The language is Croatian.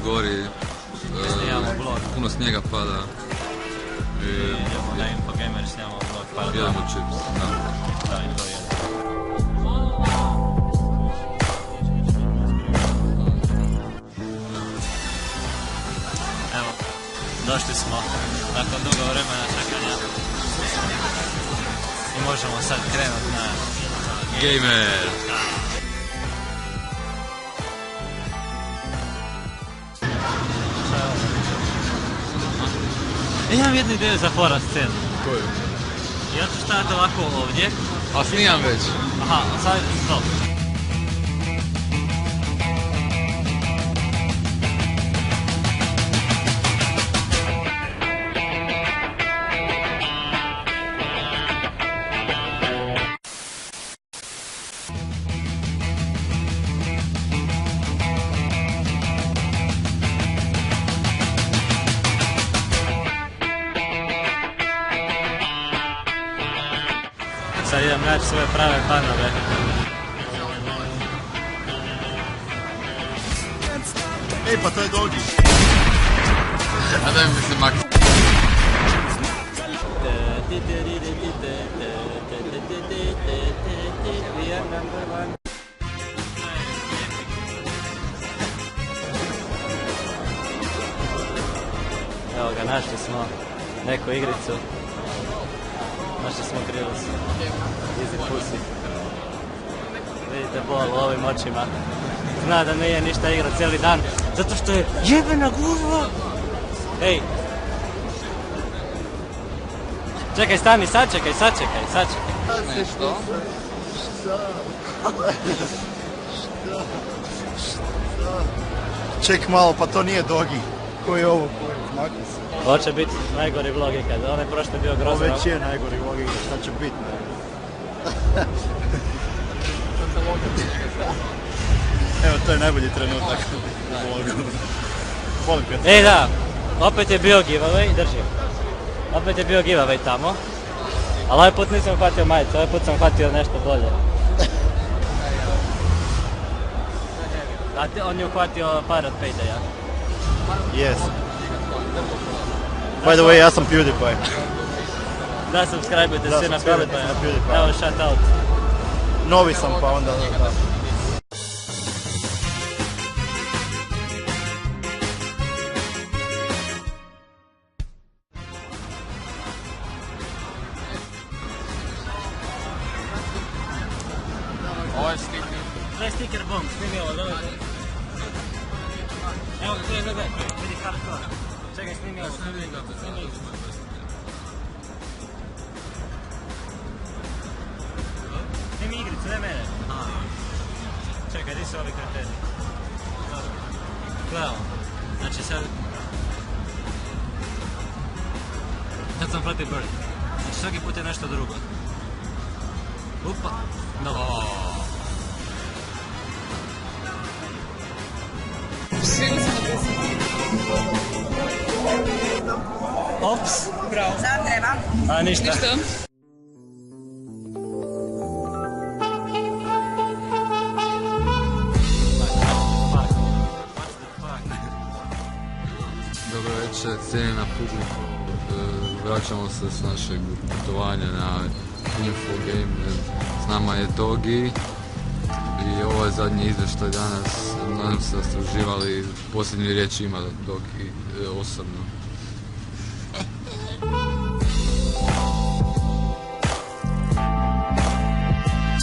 gori, puno snijega pada. Idemo na Infogamer, snijamo vlog, pa da. Jedemo chips, da. Da, i to jedemo. Evo, došli smo nakon dugo vremena čekanja i možemo sad krenuti na Gamer! Imam jednu ideju za horror scenu. Koju? Ja ću staviti ovako ovdje. A snimam već. Aha, sad stop. Sad idem naći svoje prave fanove. Ej, pa to je Dogi. A daj mi se Max. Evo ga, našli smo neku igricu. Našli smo Grillus. Easy Pussy. Vidite bol u ovim očima. Zna da nije ništa igra cijeli dan. Zato što je jebena gužva. Ej. Čekaj, stani, sačekaj. Nešto? Ček malo, pa to nije Dogi. Koji je ovo? Makni se. Hoće biti najgori vlog ikad. Onaj prošli je bio Ovo grozno. već je najgori vlog, šta će biti? Evo, to je najbolji trenutak u vlogu. Volim kad... Ej da, opet je bio giveaway, drži. Opet je bio giveaway tamo. Ali ovaj put nisam hvatio majicu, ovaj put sam hvatio nešto bolje. A on je uhvatio Pirate Payday-a. Yes. By the way, ja sam PewDiePie. Da, subscribe-ujte svi na subscribe-ujte na PewDiePie. PewDiePie. Evo, shout out. Novi sam, pa onda da. Ovo je sticker. To je sticker bomb, snimi ovo, dobro. Evo, gledaj, vidi hardcore. Čekaj, snimi ovo, snimi. Snimi igricu, ne mene. Čekaj, di su ovi kreteni? Gledamo. Znači sad... Sad sam protiv Bird. Znači svaki put je nešto drugo. Upa. Dobro. Ops. Bravo. Sad treba. A ništa. Dobro večer, cijenjena publiku. Vraćamo se s našeg putovanja na Infogamer. S nama je Dogi. I ovo je zadnji izvještaj danas. Nadam se da ste uživali. Posljednju riječ ima Dogi osobno.